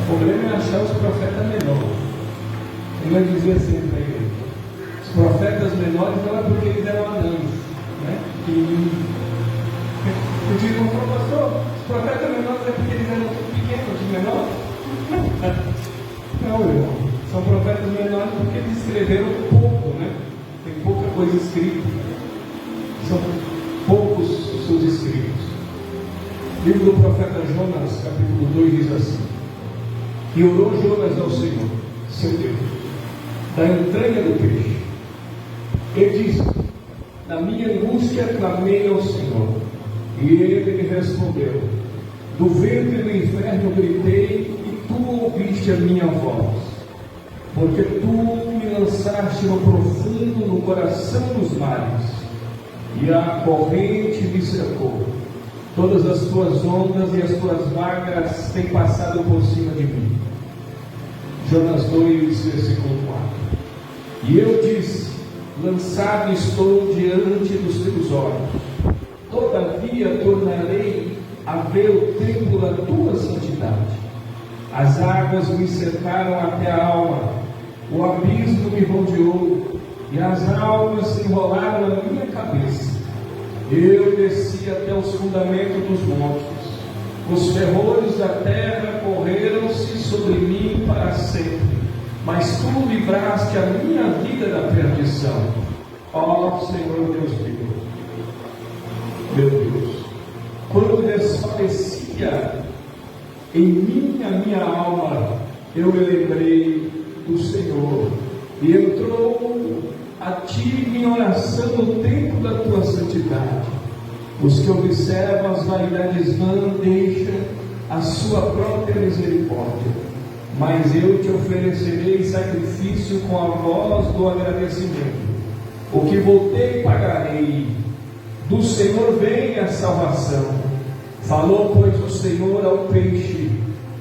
problema é achar os profetas menores. Ele vai dizer assim para ele: os profetas menores não é porque eles eram anãos, né? Eu digo, pastor, os profetas menores é porque eles eram pequenos, menores? Não, irmão. São profetas menores porque eles escreveram pouco, né? Tem pouca coisa escrita. São poucos os seus escritos. O livro do profeta Jonas, capítulo 2, diz assim: e orou Jonas ao Senhor, seu Deus, da entranha do peixe. Ele disse: na minha angústia clamei ao Senhor, e ele me respondeu. Do ventre do inferno gritei, e tu ouviste a minha voz. Porque tu me lançaste no profundo, no coração dos mares, e a corrente me cercou. Todas as tuas ondas e as tuas vagas têm passado por cima de mim. Jonas 2, versículo 4. E eu disse: lançado estou diante dos teus olhos, todavia tornarei a ver o templo da tua santidade. As águas me cercaram até a alma, o abismo me rodeou, e as almas se enrolaram na minha cabeça. Eu desci até os fundamentos dos montes, os ferrolhos da terra correram-se sobre mim para sempre, mas tu livraste a minha vida da perdição. Ó Senhor Deus meu Deus, quando desfalecia em mim a minha alma, eu me lembrei do Senhor, e entrou a ti minha oração no tempo da tua santidade. Os que observam as vaidades vãs deixam a sua própria misericórdia, mas eu te oferecerei sacrifício com a voz do agradecimento. O que voltei pagarei, do Senhor vem a salvação. Falou, pois, o Senhor ao peixe,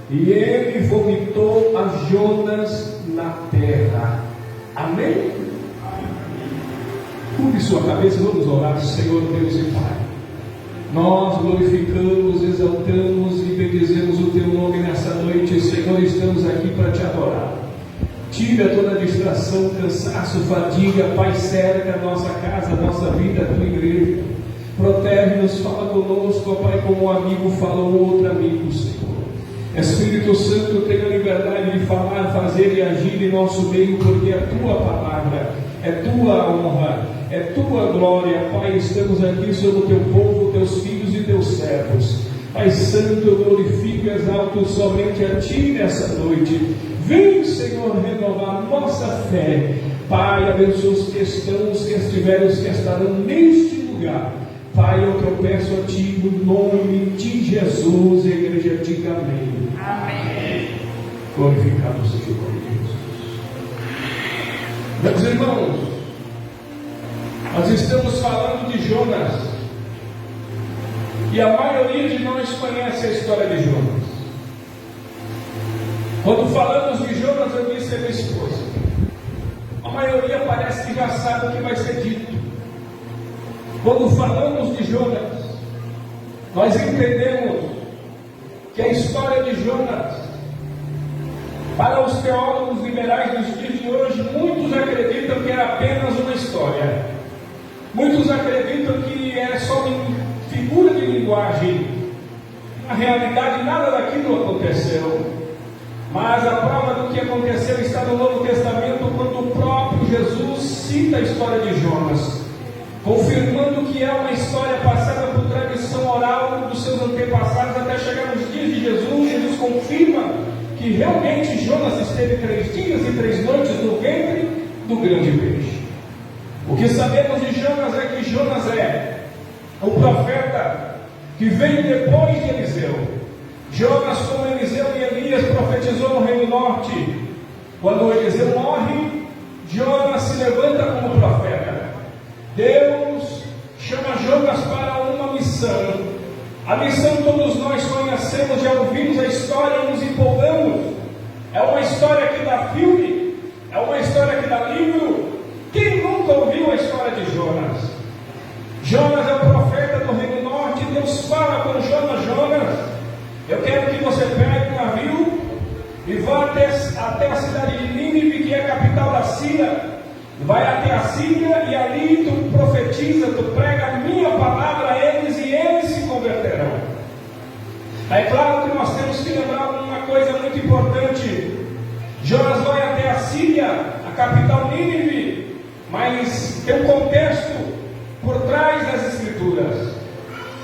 e ele vomitou a Jonas na terra. Amém? Curve sua cabeça, vamos orar. Senhor Deus e Pai, nós glorificamos, exaltamos e bendizemos o Teu nome nessa noite. Senhor, estamos aqui para Te adorar. Tira toda distração, cansaço, fadiga. Pai, cerca a nossa casa, a nossa vida, a Tua igreja. Protege-nos, fala conosco, Pai, como um amigo fala um outro amigo, Senhor. Espírito Santo, tenha liberdade de falar, fazer e agir em nosso meio, porque é Tua palavra, é Tua honra, é Tua glória. Pai, estamos aqui sobre o Teu povo, Teus filhos e Teus servos. Pai Santo, eu glorifico e exalto somente a Ti nessa noite. Vem, Senhor, renovar nossa fé. Pai, abençoa os que estão, os que estiverem, os que estarão neste lugar. Pai, eu que eu peço a Ti, no nome de Jesus, e a igreja diga amém. Amém. Glorificado seja o nome de Jesus. Meus irmãos, nós estamos falando de Jonas, e a maioria de nós conhece a história de Jonas. Quando falamos de Jonas, eu disse a minha esposa, a maioria parece que já sabe o que vai ser dito. Quando falamos de Jonas, nós entendemos que a história de Jonas, para os teólogos liberais dos dias de hoje, muitos acreditam que era apenas uma história. Muitos acreditam que é só uma figura de linguagem. Na realidade, nada daquilo aconteceu. Mas a prova do que aconteceu está no Novo Testamento, quando o próprio Jesus cita a história de Jonas, confirmando que é uma história passada por tradição oral dos seus antepassados até chegar nos dias de Jesus. Jesus confirma que realmente Jonas esteve 3 dias e 3 noites no ventre do grande peixe. O que sabemos de Jonas é que Jonas é um profeta que veio depois de Eliseu. Jonas, como Eliseu e Elias, profetizou no Reino Norte. Quando Eliseu morre, Jonas se levanta como profeta. Deus chama Jonas para uma missão. A missão todos nós conhecemos, já ouvimos a história, nos empolgamos. É uma história que dá filme, é uma história que dá livro. Quem nunca ouviu a história de Jonas? Jonas é o profeta do Reino Norte. Deus fala com Jonas: Jonas, eu quero que você pegue um navio e vai até a cidade de Nínive, que é a capital da Síria. Vai até a Síria e ali tu profetiza, tu prega a minha palavra a eles e eles se converterão. É claro que nós temos que lembrar uma coisa muito importante. Jonas vai até a Síria, a capital Nínive, mas tem um contexto por trás das Escrituras.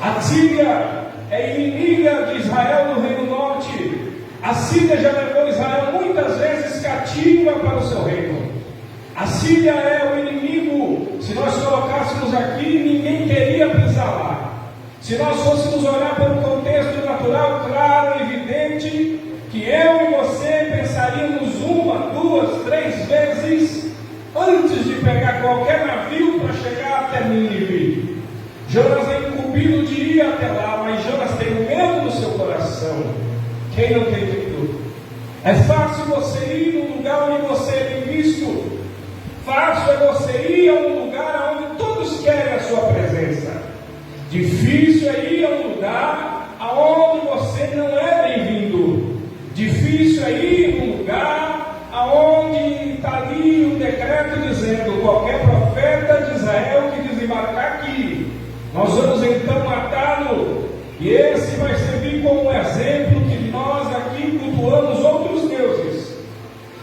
A Síria é inimiga de Israel no Reino Norte. A Síria já levou Israel muitas vezes cativa para o seu reino. A Síria é o inimigo. Se nós colocássemos aqui, ninguém queria pisar lá. Se nós fôssemos olhar pelo contexto natural, claro e evidente, que eu e você pensaríamos 1, 2, 3 vezes antes de pegar qualquer navio para chegar até Nínive. Jonas é incumbido de ir até lá, mas Jonas tem medo no seu coração. Quem não tem medo? É fácil você ir num lugar onde você é bem visto. Fácil é você ir a um lugar onde todos querem a sua presença. Difícil é ir a um lugar aonde você não é bem-vindo. Difícil é ir a um lugar aonde está ali um decreto dizendo: qualquer profeta de Israel que desembarcar aqui, nós vamos então matá-lo. E esse vai servir como um exemplo que nós aqui cultuamos outros deuses.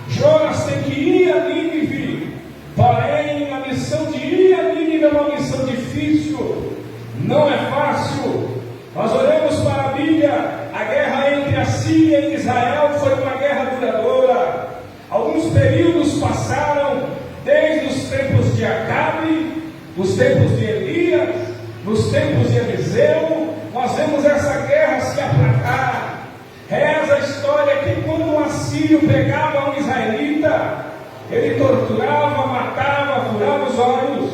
Jonas tem que ir a Nínive, porém a missão de ir a Nínive é uma missão difícil, não é fácil. Nós olhamos para a Bíblia, a guerra entre a Síria e Israel foi uma guerra duradoura. Alguns períodos passaram, desde os tempos de Acabe, os tempos de Elias, nos tempos de Eliseu. Nós vemos essa guerra se aplacar. Reza a história que quando um assírio pegava um israelita, ele torturava, matava, furava os olhos.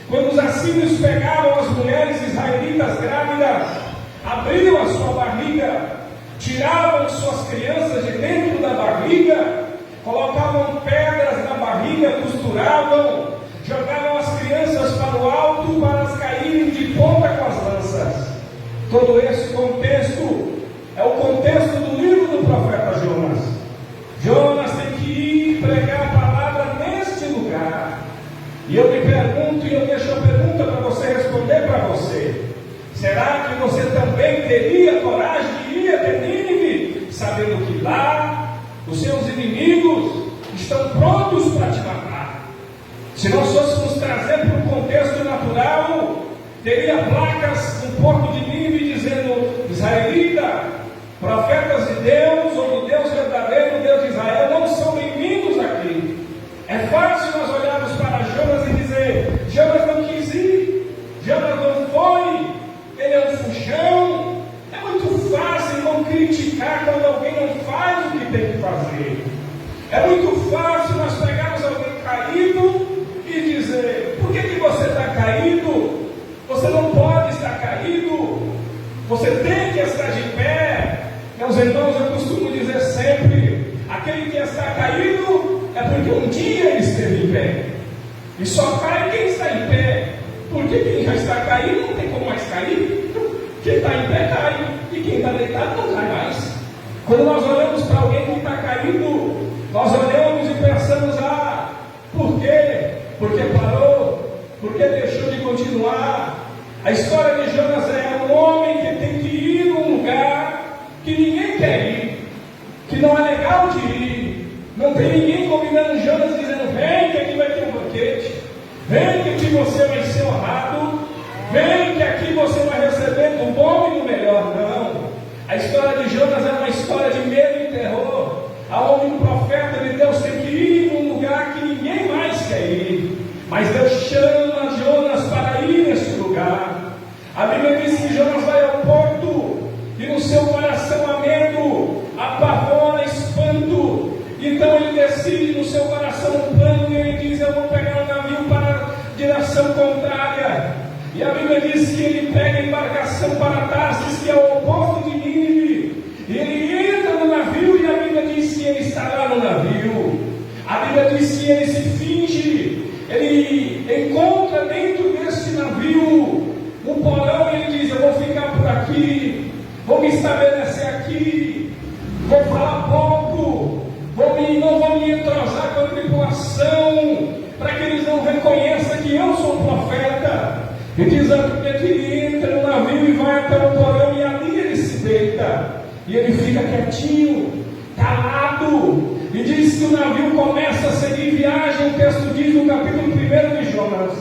Quando os assírios pegavam as mulheres israelitas grávidas, abriam a sua barriga, tiravam suas crianças de dentro da barriga, colocavam pedras na barriga, costuravam, jogavam as crianças para o alto para elas caírem de ponta com as lanças. Todo esse contexto é o contexto do livro do profeta Jonas. Jonas tem que ir pregar a palavra neste lugar. E eu me pergunto, e eu deixo a pergunta para você responder para você: será que você também teria coragem de ir até Nínive, sabendo que lá os seus inimigos estão prontos para te matar? Se nós fôssemos trazer para o contexto natural, teria placas no porto de Nínive dizendo: israelita, profetas de Deus ou do Deus verdadeiro, Deus de Israel, não são bem-vindos aqui. É fácil nós olharmos para Jonas e dizer: Jonas não quis ir, Jonas não foi, ele é um fujão. É muito fácil não criticar quando alguém não faz o que tem que fazer. É muito fácil nós pegarmos alguém caído e dizer: por que você está caído? Você não pode estar caído, você tem que estar de pé. Meus irmãos, eu costumo dizer sempre: aquele que está caído é porque um dia ele esteve em pé, e só cai quem está em pé, porque quem já está caído não tem como mais cair. Quem está em pé cai, e quem está deitado não cai mais. Quando nós olhamos para alguém que está caído, nós olhamos e pensamos: ah, por quê? Porque parou, porque deixou de continuar. A história de Jonas é um homem que tem que ir num lugar que ninguém quer ir, que não é legal de ir. Não tem ninguém convidando Jonas dizendo: vem que aqui vai ter um banquete, vem que aqui você vai ser honrado, vem que aqui você vai receber do bom e do melhor. Não. A história de Jonas é uma história de medo e terror, aonde um profeta de Deus tem que ir num lugar que ninguém mais quer ir. Mas Deus chama Jonas para ir nesse lugar. A Bíblia diz que Jonas vai ao porto e no seu coração há medo, apavora, espanto. Então ele decide no seu coração um plano e ele diz: eu vou pegar um navio para a direção contrária. E a Bíblia diz que ele pega a embarcação para Tarsis, que é o oposto de Nínive. E ele entra no navio e a Bíblia diz que ele está lá no navio. A Bíblia diz que ele se finge, ele encontra dentro desse navio um porão e ele diz: eu vou ficar por aqui, vou me estabelecer aqui, vou falar pouco, tripulação, para que eles não reconheçam que eu sou profeta. E diz a Bíblia que ele entra no navio e vai até o porão, e ali ele se deita, e ele fica quietinho, calado, e diz que o navio começa a seguir viagem. O texto diz no capítulo 1 de Jonas,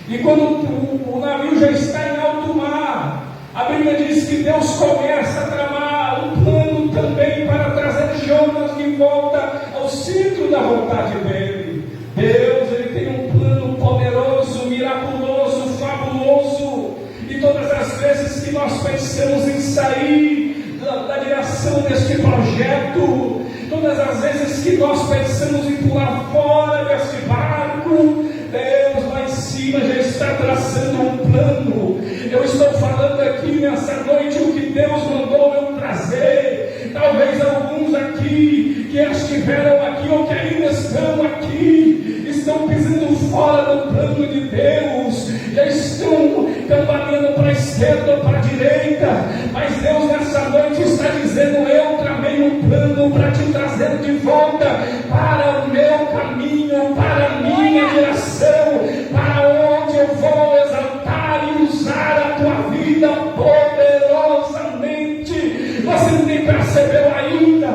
e quando o navio já está em alto mar, a Bíblia diz que Deus começa a tramar um plano também para trazer Jonas de volta ao centro da vontade dele. Deus, ele tem um plano poderoso, miraculoso, fabuloso, e todas as vezes que nós pensamos em sair da direção deste projeto, todas as vezes que nós pensamos em pular fora deste barco, Deus lá em cima já está traçando um plano. Eu estou falando aqui nessa noite o que Deus mandou eu trazer. Talvez alguns aqui que estiveram aqui ou que ainda estão aqui, estão pisando fora do plano de Deus, já estão cambaleando para a esquerda ou para a direita, mas Deus nessa noite está dizendo: eu tramei um plano para te trazer de volta para o meu caminho, para a minha direção, para onde eu vou exaltar e usar a tua vida poderosamente. Você nem percebeu ainda,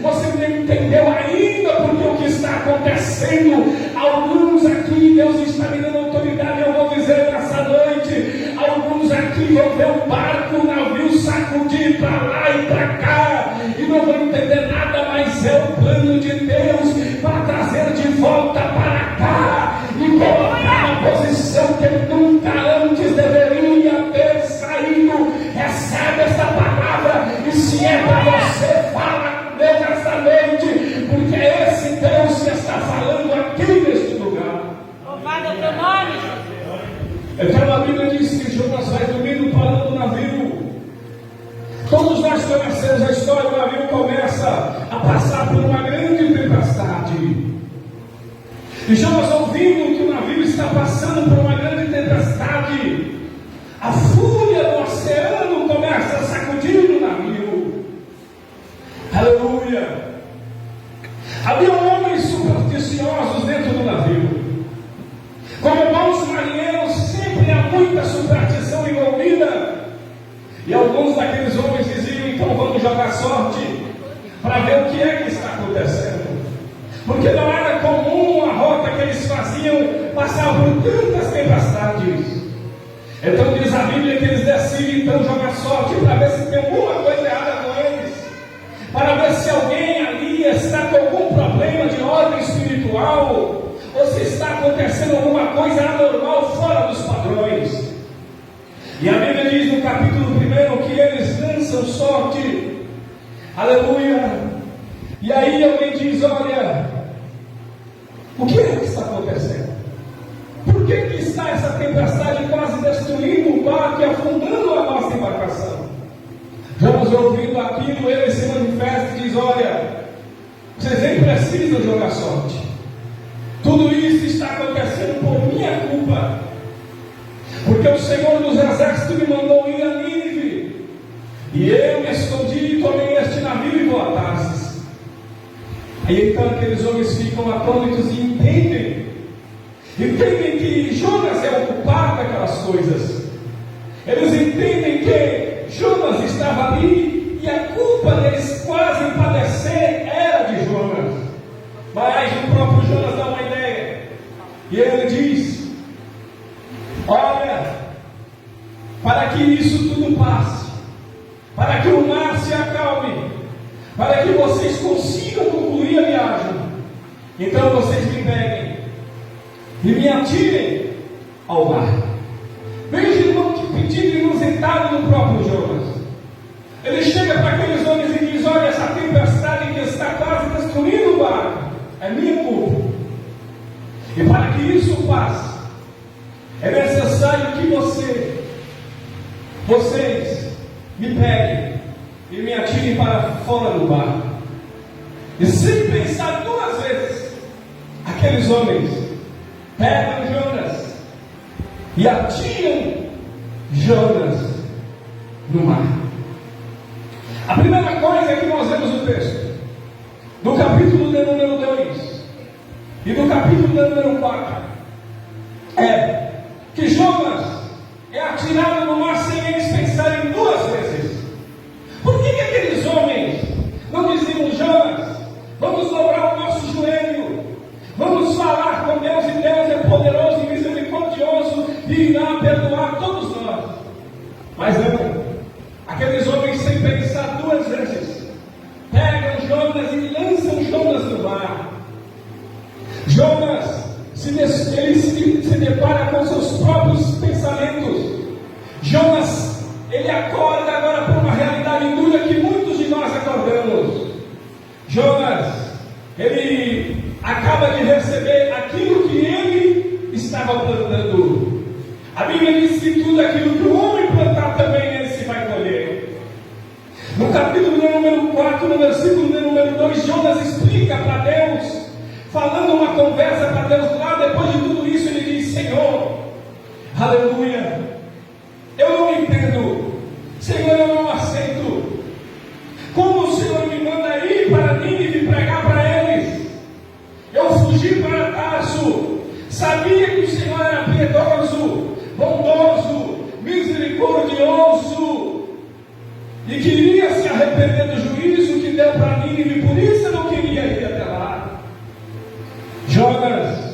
você nem entendeu ainda, porque o que está acontecendo, alguns aqui, Deus está me dando autoridade, eu vou dizer nessa noite, alguns aqui vão ver o barco, o navio sacudir para lá e para cá, e não vão entender nada, mas é o plano de Deus para trazer de volta para cá, e colocar na posição que ele nunca antes deveria ter saído. Recebe esta palavra, e se é para você, fala com Deus nessa noite, porque é esse Deus que está falando aqui neste lugar. Louvado é o teu nome. Então a Bíblia diz que Jonas vai dormindo parando o navio. Todos nós conhecemos a história. O navio começa a passar por uma grande tempestade, e Jonas, ouvindo que o navio está passando por uma grande tempestade, a fúria do oceano começa a sacudir o navio. Aleluia! Havia homens supersticiosos dentro do navio. Como bons marinheiros, sempre há muita superstição envolvida. E alguns daqueles homens diziam: então vamos jogar sorte para ver o que é que está acontecendo. Porque não era comum a rota que eles faziam passar por tantas tempestades. Então diz a Bíblia que eles decidem então jogar sorte para ver se tem alguma coisa errada com eles, para ver se alguém ali está com algum problema de ordem espiritual, ou se está acontecendo alguma coisa anormal fora dos padrões. E a Bíblia diz no capítulo 1 que eles lançam sorte. Aleluia! E aí alguém diz: olha, o que é que está acontecendo? Por que está essa tempestade quase destruindo o barco e afundando a nossa embarcação? Vamos ouvindo aquilo, ele se manifesta e diz: olha, vocês nem precisam jogar sorte. Tudo isso está acontecendo por minha culpa, porque o Senhor dos Exércitos me mandou ir a Nínive, e eu me escondi e tomei este navio e vou a Tarsis. Aí então aqueles homens ficam atônitos e entendem que Jonas é o culpado daquelas coisas. Eles entendem que Jonas estava ali e a culpa deles quase padecer era de Jonas. Mas o próprio Jonas dá uma ideia, e ele diz: olha, para que isso tudo passe, para que o mar se acalme, para que vocês consigam concluir a viagem, então vocês me peguem e me atirem ao mar. Veja, irmão, que pedido inusitado do próprio Jonas. Ele chega para aqueles homens e diz: olha, essa tempestade que está quase destruindo o barco é minha culpa, e para que isso passe é necessário que vocês me peguem e me atirem para fora do barco. E sem pensar duas vezes, aqueles homens pegam Jonas e atiram Jonas no mar. A primeira coisa que nós vemos no texto, no capítulo de número 2, e capítulo número 4 é que Jonas é atirado no mar sem eles pensarem duas vezes. Por que aqueles homens não diziam: Jonas, vamos dobrar o nosso joelho, vamos falar com Deus, e Deus é poderoso e misericordioso e irá perdoar todos nós? Mas não, aqueles homens, sem pensar duas vezes, pegam Jonas e lançam Jonas no mar. Jonas ele se depara com seus próprios pensamentos. Jonas, ele acorda agora para uma realidade dura que muitos de nós acordamos. Jonas, ele acaba de receber aquilo que ele estava plantando. A Bíblia diz que tudo aquilo que o homem plantar também ele se vai colher. No capítulo número 4, no versículo número 2, Jonas explica para Deus, falando uma conversa para Deus lá. Depois de tudo isso, ele diz: Senhor, aleluia, eu não entendo, Senhor, eu não aceito. Como o Senhor me manda ir para Nínive e pregar para eles? Eu fugi para Tarso, sabia que o Senhor era piedoso, bondoso, misericordioso, e queria se arrepender do juízo que deu para Nínive, por isso eu não queria ir até lá. Jonas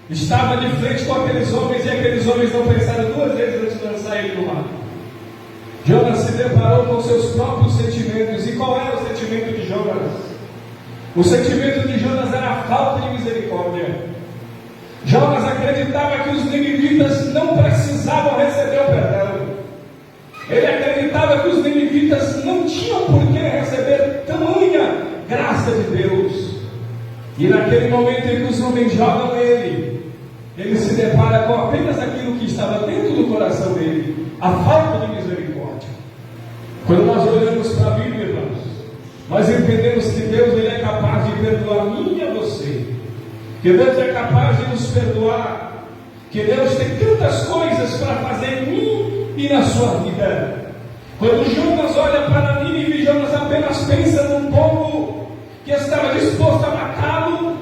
estava de frente com aqueles homens, e aqueles homens não pensaram duas vezes antes de lançar ele no mar. Jonas se deparou com seus próprios sentimentos. E qual era o sentimento de Jonas? O sentimento de Jonas era a falta de misericórdia. Jonas acreditava que os ninivitas não precisavam receber o perdão. Ele acreditava que os ninivitas não tinham por que receber tamanha graça de Deus. E naquele momento em que os homens jogam ele se depara com apenas aquilo que estava dentro do coração dele: a falta de misericórdia. Quando nós olhamos para a Bíblia, irmãos, nós entendemos que Deus ele é capaz de perdoar a mim e a você, que Deus é capaz de nos perdoar, que Deus tem tantas coisas para fazer em mim e na sua vida. Quando Jonas olha para Nínive, Jonas apenas pensa num povo que estava disposto a matá-lo,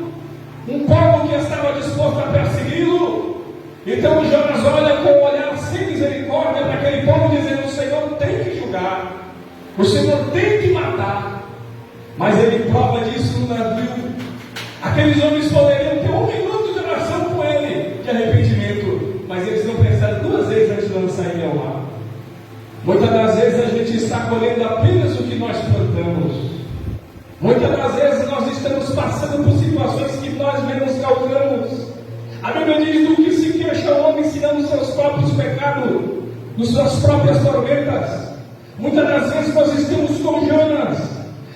um povo que estava disposto a persegui-lo. Então Jonas olha com um olhar sem misericórdia para aquele povo, dizendo: o Senhor tem que julgar, o Senhor tem que matar. Mas ele prova disso no navio. Aqueles homens poderiam ter um minuto de oração com ele, de arrependimento, mas eles não pensaram duas vezes antes de lançar ele ao mar. Muitas das vezes a gente está colhendo apenas o que nós plantamos. Muitas das vezes nós estamos passando por situações que nós mesmos calculamos. A Bíblia diz: do que se queixa o homem senão dos seus próprios pecados, das suas próprias tormentas. Muitas das vezes nós estamos com Jonas.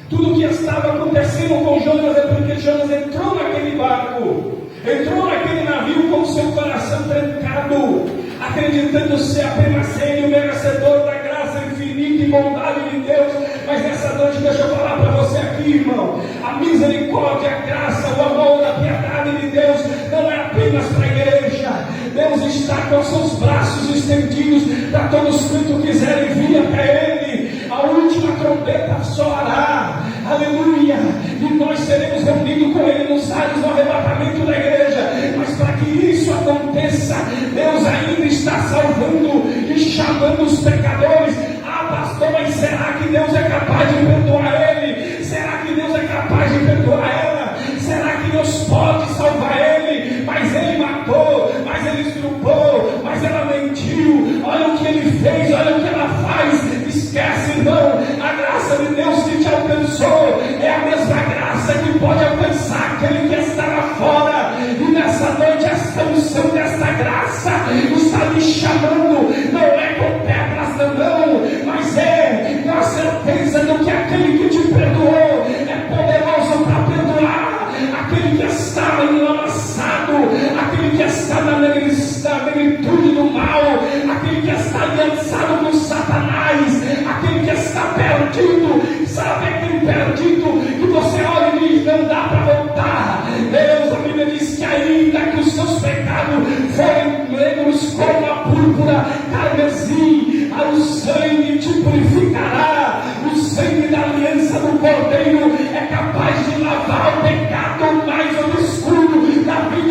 Tudo o que estava acontecendo com Jonas é porque Jonas entrou naquele barco, entrou naquele navio com o seu coração trancado, acreditando ser apenas ser o merecedor da graça infinita e bondade de Deus. Mas nessa noite deixa eu falar para você aqui, irmão: a misericórdia, a graça, o amor, a piedade de Deus não é apenas para a igreja. Deus está com seus braços estendidos para todos quantos quiserem vir até Ele. A última trombeta soará, aleluia, e nós seremos reunidos com Ele nos ares do arrebatamento da igreja. Mas para que isso aconteça, Deus ainda está salvando e chamando os pecadores. Ah, pastor, mas será que Deus é capaz de perdoar ele? Será que Deus é capaz de perdoar ela? Será que Deus pode salvar ele? Mas ele matou, mas ele estrupou, mas ela mentiu. Olha o que ele fez, olha o que ela faz. Esquece, irmão, a graça de Deus que te alcançou é a mesma graça que pode alcançar aquele que está lá fora. E nessa noite a expansão desta graça está me chamando, não é com pedras na mão, mas é com a certeza de que aquele que te perdoou é poderoso para perdoar aquele que está enlaçado, aquele que está na negritude do mal, aquele que está aliançado com Satanás, aquele que está perdido. Sabe aquele perdido que você olha e diz: não dá para voltar? Deus, a Bíblia diz que ainda que os seus pecados forem negros como a púrpura carmesim, o sangue te purificará. O sangue da aliança do Cordeiro é capaz de lavar o pecado mais obscuro da vida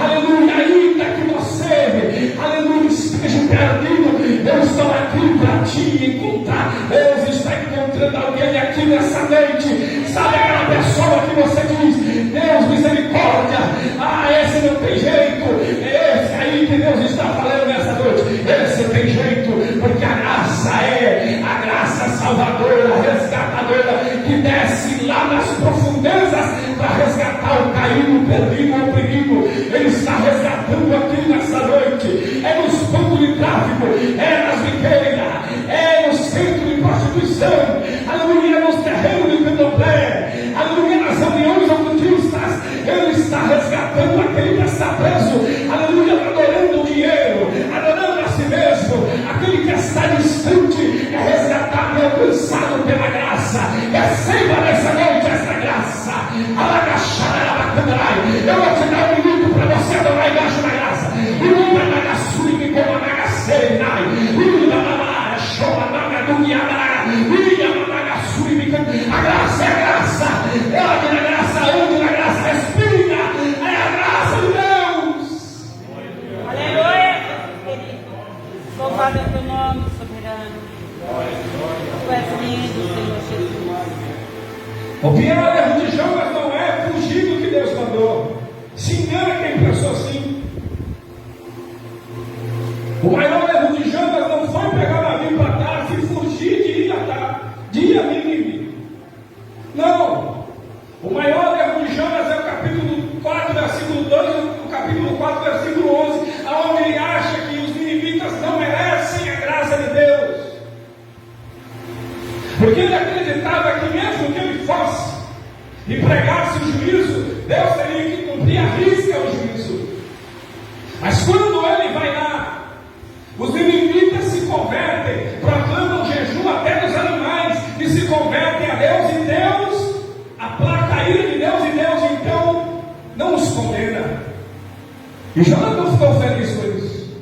aleluia, ainda que você, aleluia, esteja perdido, eu estou aqui para te encontrar. Deus está encontrando alguém aqui nessa noite, sabe aquela pessoa que você diz, Deus, misericórdia, esse não tem jeito, é esse aí que Deus está falando nessa noite, esse tem jeito, porque a graça é a graça salvadora, resgatadora, que desce lá nas profundezas para resgatar o caído, o perdido, o oprimido. Ele está resgatando aqui nessa noite, é nos pontos de tráfico, é nas biqueiras, é no centro de prostituição, aleluia, nos terrenos de candomblé, aleluia, nas reuniões ocultistas. Ele está resgatando aquele que está preso, aleluia, adorando o dinheiro, adorando a si mesmo. Aquele que está distante é resgatado e alcançado pela graça. Receba nessa noite essa graça. Eu vou te dar um minuto para você adorar embaixo da graça. A graça é a graça. Ela que na graça, onde na graça respira, é a graça de Deus. Aleluia. Louvado é o teu nome, soberano. Tu és lindo, Senhor Jesus. O pior erro de Jonas não é fugir do que Deus mandou. Se engana quem pensou assim. O maior erro de Jonas não foi pegar o navio para Tarso e fugir de ir a Nínive. Não. O maior erro de Jonas é o capítulo 4, versículo 2, o capítulo 4, versículo 11, onde ele acha que os ninivitas não merecem a graça de Deus. Porque ele acreditava que mesmo que ele fosse e pregasse o juízo, Deus teria que cumprir a risca o juízo. Mas quando ele vai lá, os ninivitas se convertem, proclamam jejum até dos animais e se convertem a Deus, e Deus aplaca a ira de Deus, e Deus então não os condena. E Jonas não ficou feliz com isso.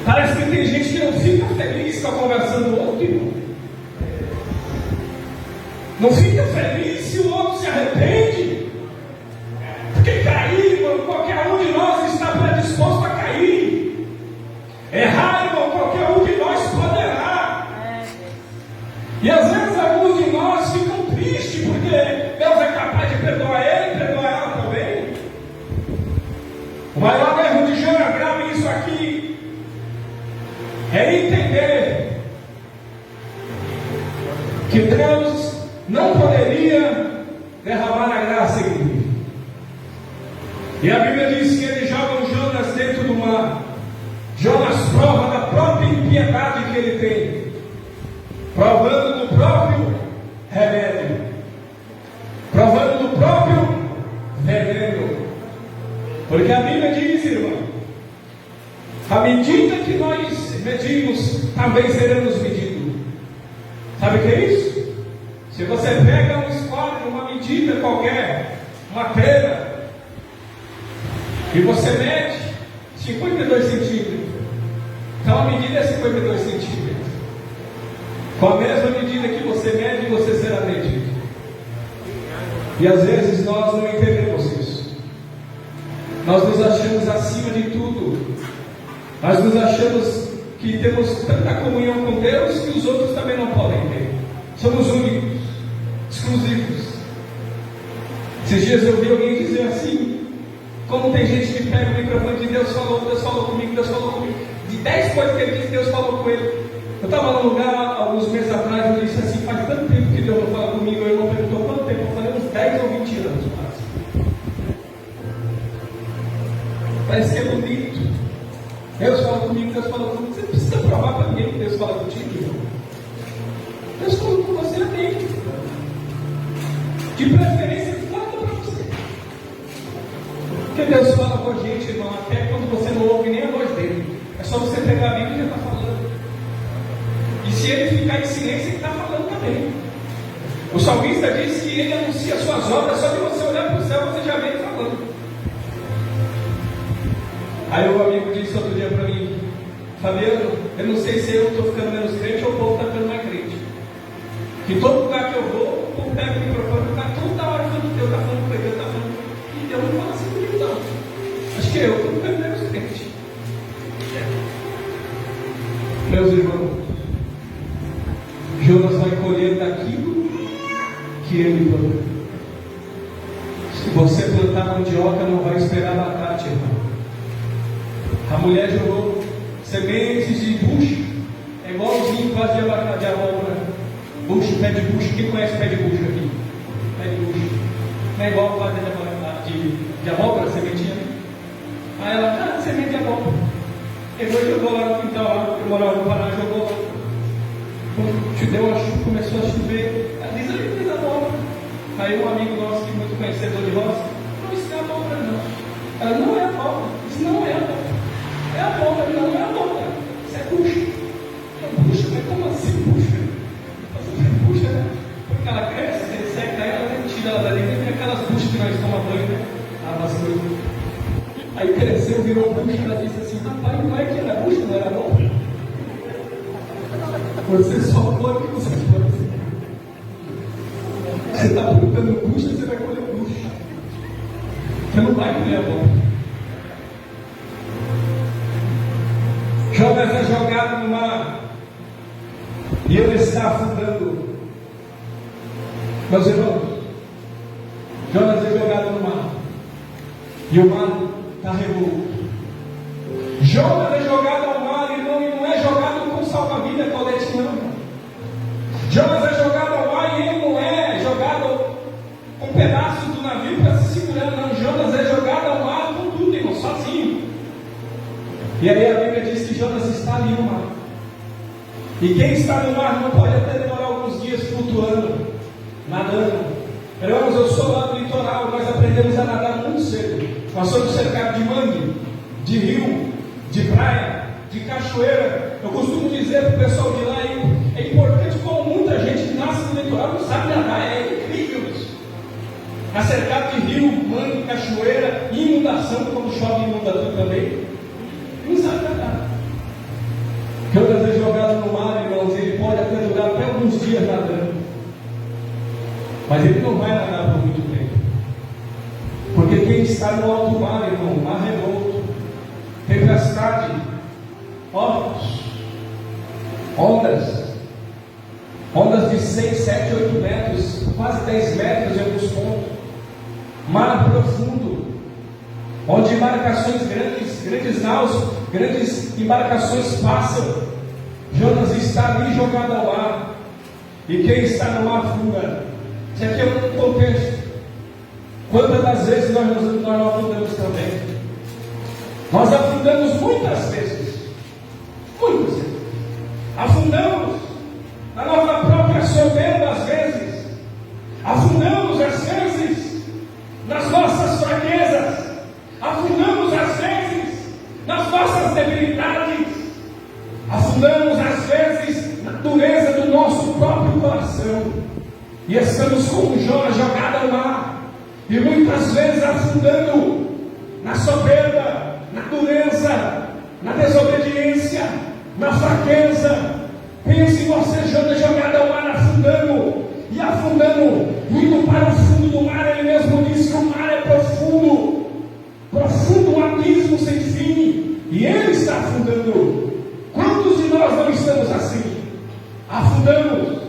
Parece que tem gente que não fica feliz com a conversão do outro, irmão. Não fica feliz se o outro se arrepende. Porque cair, irmão, qualquer um de nós está predisposto a cair. Errar, irmão, qualquer um de nós pode errar. E às vezes alguns de nós ficam tristes porque Deus é capaz de perdoar ele e perdoar ela também. O maior erro de Jonas, grave isso aqui, é entender que Deus não poderia derramar a graça em mim. E a Bíblia diz que ele joga o Jonas dentro do mar. Jonas prova da própria impiedade que ele tem, provando do próprio remédio, provando do próprio veneno. Porque a Bíblia diz, irmão, à medida que nós medimos, também seremos medidos. Sabe o que é isso? Se você pega um esquadro, uma medida qualquer, uma pena, e você mede 52 centímetros, então a medida é 52 centímetros. Com a mesma medida que você mede, você será medido. E às vezes nós não entendemos isso. Nós nos achamos acima de tudo. Nós nos achamos que temos tanta comunhão com Deus que os outros também não podem ter. Somos únicos, exclusivos. Esses dias eu vi alguém dizer assim: como tem gente que pega o microfone de Deus falou comigo, Deus falou comigo. De 10 coisas que ele disse, Deus falou com ele. Eu estava num lugar, alguns meses atrás, eu disse assim: faz tanto tempo que Deus não fala comigo. O irmão perguntou quanto tempo. Eu falei: uns 10 ou 20 anos quase. Parece que é bonito. Deus fala comigo, Deus fala comigo. Você não precisa provar para ninguém que Deus fala contigo, irmão. Deus falou com você, amém. De preferência, fala para você. Porque Deus fala com a gente, irmão, até quando você não ouve nem a voz dele. É só você pegar a Bíblia e já está falando. E se ele ficar em silêncio, ele está falando também. O salmista diz que ele anuncia suas obras, só de você olhar para o céu, você já vê ele falando. Aí o amigo disse outro dia para mim: Fabiano, eu não sei se eu estou ficando menos crente ou o povo está ficando mais crente. Que todo lugar que eu vou, o povo pega o microfone e está toda hora falando de Deus, está falando para Deus, está falando. E Deus não outra. Se você plantar mandioca, não vai esperar abacate, irmão. A mulher jogou sementes de bucho, é igualzinho quase de abacate, de abóbora. Bucho, pé de bucho. Quem conhece pé de bucho aqui? Pé de bucho. Não é igual quase de abóbora, sementinha. Aí ela, semente de abóbora. Pegou e jogou lá no quintal, lá, eu morava no Pará, jogou lá. Quando deu uma chuva, começou a chover. Ela diz, ali fez abóbora. Aí um amigo nosso, que é muito conhecedor de roça, não, isso não é abóbora não. Ela, não é abóbora, isso não é abóbora. É abóbora, não é abóbora. Isso é bucha. Bucha, mas como assim bucha? Bucha, né? Porque ela cresce, você seca ela, né? Tira ela dali, tem aquelas buchas que nós tomamos banho, né? A vassoura. Aí cresceu, virou bucha, ela disse assim, rapaz, não é que era bucha, não era abóbora. Você só pode o que você pode. Você está plantando bucha, você vai colher bucha. Você não vai colher abóbora. Jonas é jogado no mar e ele está afundando. Meus irmãos, Jonas é jogado no mar e o mar está revolto. Jonas é jogado ao mar, irmão, e não é jogado com salva-vida colete, não. Jonas é jogado ao mar e ele não é jogado com pedaços do navio para se segurar, não. Jonas é jogado ao mar com tudo, irmão, sozinho. E aí a Bíblia diz que Jonas está ali no mar. E quem está no mar não pode até demorar alguns dias flutuando, nadando. Irmãos, eu sou lá do litoral, nós aprendemos a nadar muito cedo. Nós somos cercados de mangue, de rio, de praia, de cachoeira. Eu costumo dizer para o pessoal de lá, é importante como muita gente que nasce no litoral não sabe nadar, é incrível isso. Está cercado de rio, mangue, cachoeira, inundação, quando chove inunda tudo também. Não sabe nadar. Jonas é jogado no mar, irmãos, ele pode até durar até alguns dias nadando. Mas ele não vai nadar por muito tempo. Porque quem está no alto mar, irmão, mar revolto, tempestade, ondas de 6, 7, 8 metros, quase 10 metros em alguns pontos, mar profundo, onde embarcações grandes naus, grandes embarcações passam. Jonas está ali jogado ao mar, e quem está no mar afunda. Isso aqui é um contexto. Quantas das vezes nós afundamos também? Nós afundamos muitas vezes. Muitas vezes. Afundamos na nossa própria soberba às vezes. Afundamos às vezes nas nossas fraquezas. Afundamos às vezes nas nossas debilidades. Afundamos às vezes na dureza do nosso próprio coração. E estamos como Jonas jogado ao mar. E muitas vezes afundando na soberba, na dureza, na desobediência, na fraqueza. Pense em você, Jonas jogado ao mar, afundando. E afundando, indo para o fundo do mar. Ele mesmo diz que o mar é profundo. Profundo, um abismo sem fim. E ele está afundando. Quantos de nós não estamos assim? Afundamos.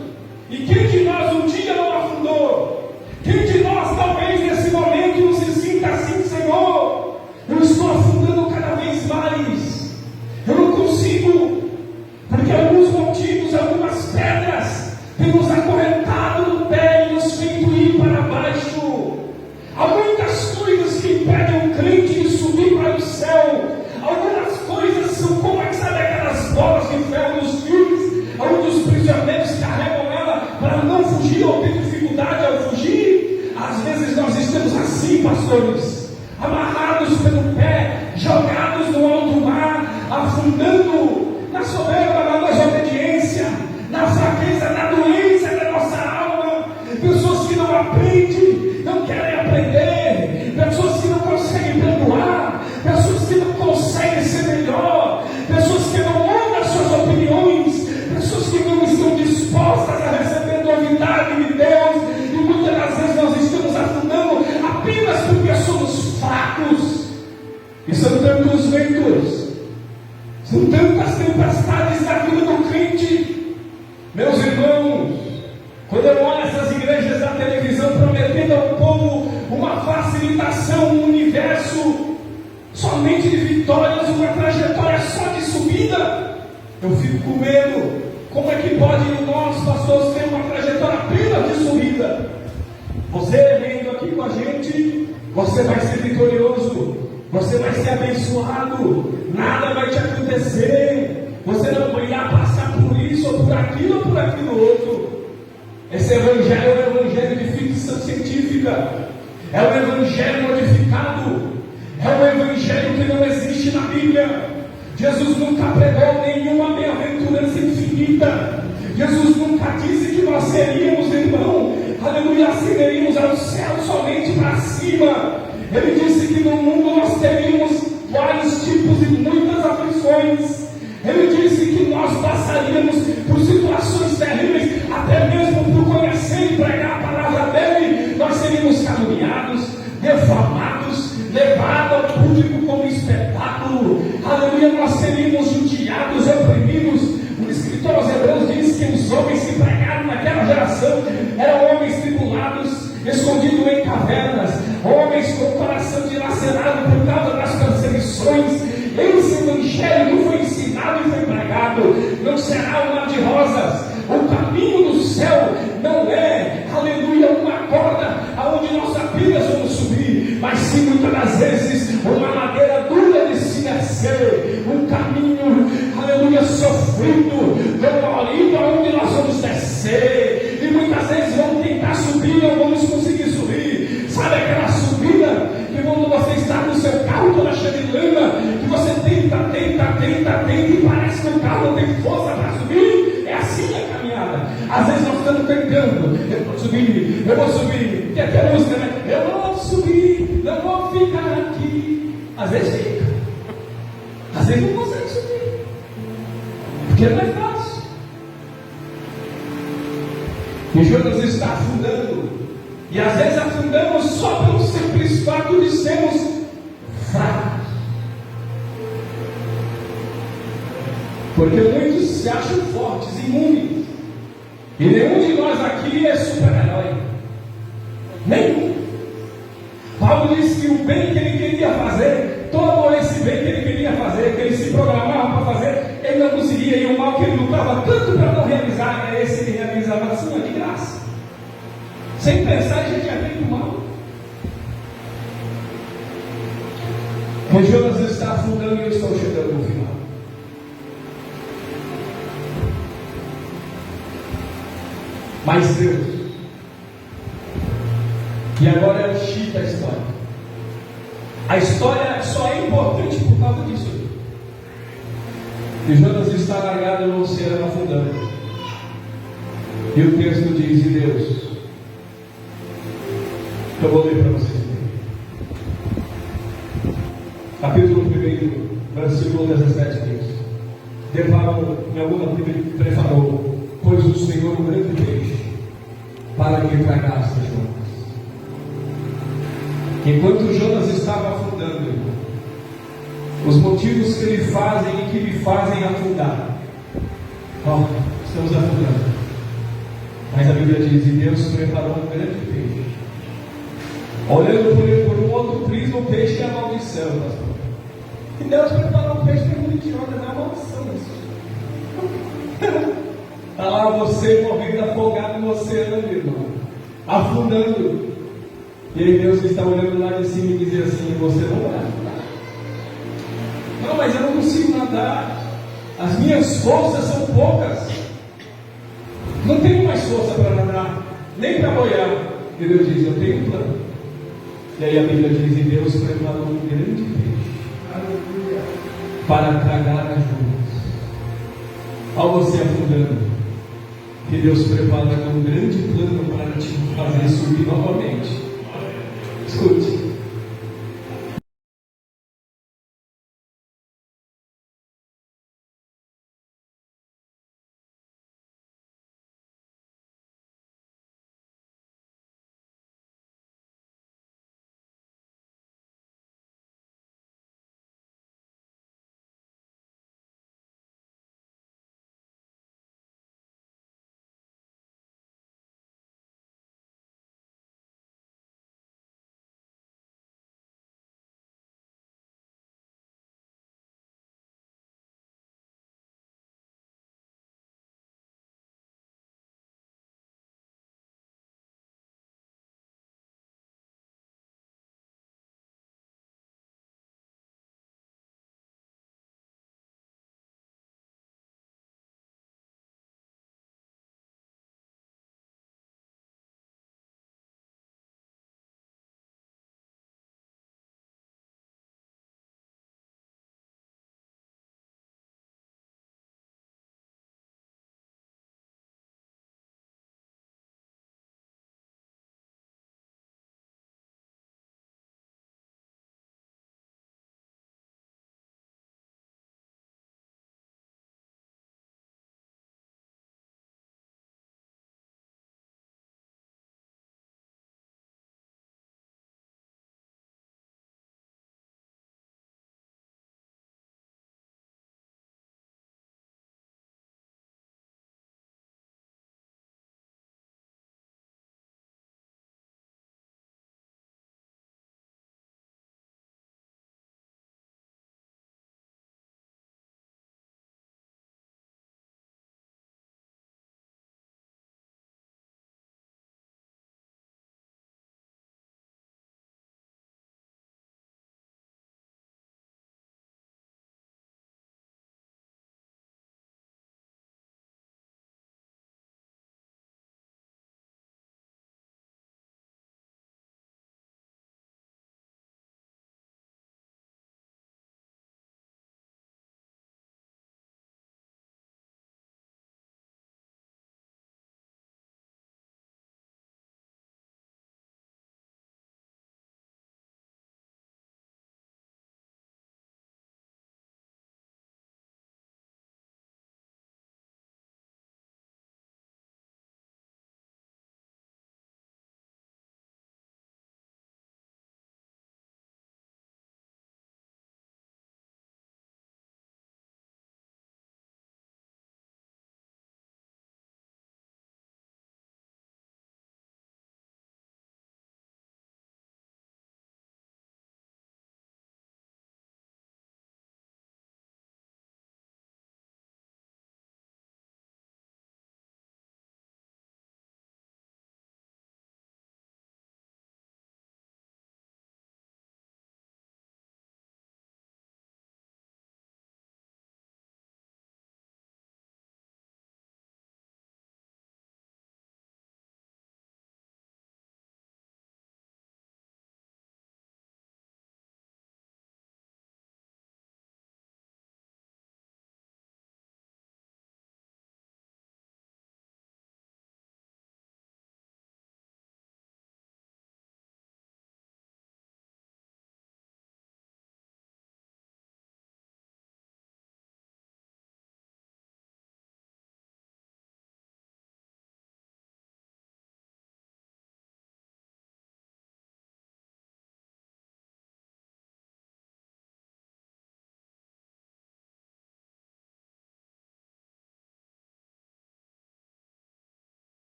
E quem de nós um dia não afundou? Quem de nós talvez nesse momento não se sinta assim, Senhor? Eu estou afundando cada vez mais. Eu não consigo, porque alguns motivos, algumas pedras têm nos acorrentado no pé e nos feito ir para baixo. Há muitas coisas que impedem o crente de subir para o céu. Algumas coisas são como aquelas bolas de ferro nos filmes, onde os prisioneiros carregam para não fugir ou ter dificuldade ao fugir. Às vezes nós estamos assim, pastores, amarrados pelo pé, jogados no alto mar, afundando na soberba, na desobediência, na fraqueza, na doença da nossa alma. Pessoas que não aprendem, não querem aprender, pessoas que não conseguem perdoar, pessoas que não conseguem ser melhor, pessoas que não mudam as suas opiniões, pessoas que não estão dispostas a receber novidade de Deus. E muitas das vezes nós estamos afundando apenas porque somos fracos. E são tantos ventos, são tantas tempestades na vida do crente. Meus irmãos, quando eu olho essas igrejas da televisão uma trajetória só de subida. Eu fico com medo. Como é que pode nós, pastores, ter uma trajetória apenas de subida? Você vendo aqui com a gente, você vai ser vitorioso, você vai ser abençoado, nada vai te acontecer, você não irá passar por isso, ou por aquilo outro. Esse evangelho é um evangelho de ficção científica, é um evangelho modificado, é um evangelho que não existe na Bíblia. Jesus nunca pregou nenhuma bem-aventurança infinita. Jesus nunca disse que nós seríamos, irmão, aleluia, ascenderíamos ao céu somente para cima. Ele disse que no mundo nós teríamos vários tipos e muitas aflições. Ele disse que nós passaríamos por situações terríveis, até mesmo por conhecer e pregar a palavra dele. Nós seríamos caluniados, defamados, levados ao público como espetáculo. Aleluia, nós seríamos judiados, oprimidos. O escritor aos Hebreus diz que os homens que pregaram naquela geração eram homens tribulados, escondidos em cavernas, homens com o coração dilacerado por causa das perseguições. Esse evangelho que foi ensinado e foi pregado não será um mar de rosas. O caminho do céu não é, aleluia, uma corda aonde nós apenas vamos subir, mas sim muitas das vezes uma madeira dura de se descer, um caminho, aleluia, sofrido, dolorido, aonde nós vamos descer, e muitas vezes vamos tentar subir e não vamos conseguir subir. Sabe aquela subida que quando você está no seu carro toda cheia de lama, que você tenta, e parece que o carro não tem força para subir? É assim a caminhada. Às vezes nós estamos tentando, eu vou subir, tem até música, né? Eu vou subir, não vou ficar aqui. Às vezes fica, às vezes não consegue subir, porque não é fácil. E Jonas está afundando, e às vezes afundamos só pelo simples fato de sermos fracos. Porque muitos se acham fortes, imunes. E nenhum de nós aqui é super-herói. Nenhum. Paulo disse que o bem que ele queria fazer, todo esse bem que ele queria fazer, que ele se programava para fazer, ele não conseguia. E o mal que ele lutava tanto para não realizar, é esse que ele realizava assim, de graça. Sem pensar, ele já tinha feito mal. O Jonas está afundando e eu estou chegando no final. Mas Deus, e agora é o X da história. A história só é importante por causa disso. E Jonas está largado no oceano afundando. E o texto diz: e Deus, eu vou ler para vocês verem. Capítulo 1, versículo 17 diz: Deparou, em alguma preparou, pois o Senhor um grande peixe para que tragasse Jonas. Enquanto Jonas estava afundando, os motivos que lhe fazem e que me fazem afundar. Estamos afundando. Mas a Bíblia diz: e Deus preparou um grande peixe. Olhando por ele por um outro prisma, o peixe é a maldição, pastor. E Deus preparou um peixe para o Jonas, é a maldição isso. Está lá você morrendo afogado no oceano, meu irmão, afundando. E aí Deus está olhando lá de cima e diz assim: você não vai afundar. Não, mas eu não consigo nadar. As minhas forças são poucas. Não tenho mais força para nadar, nem para boiar. E Deus diz: eu tenho um plano. E aí a Bíblia diz: e Deus preparou um grande peixe para tragar as Jonas. Ao você afundando, que Deus prepara um grande plano para te fazer subir novamente.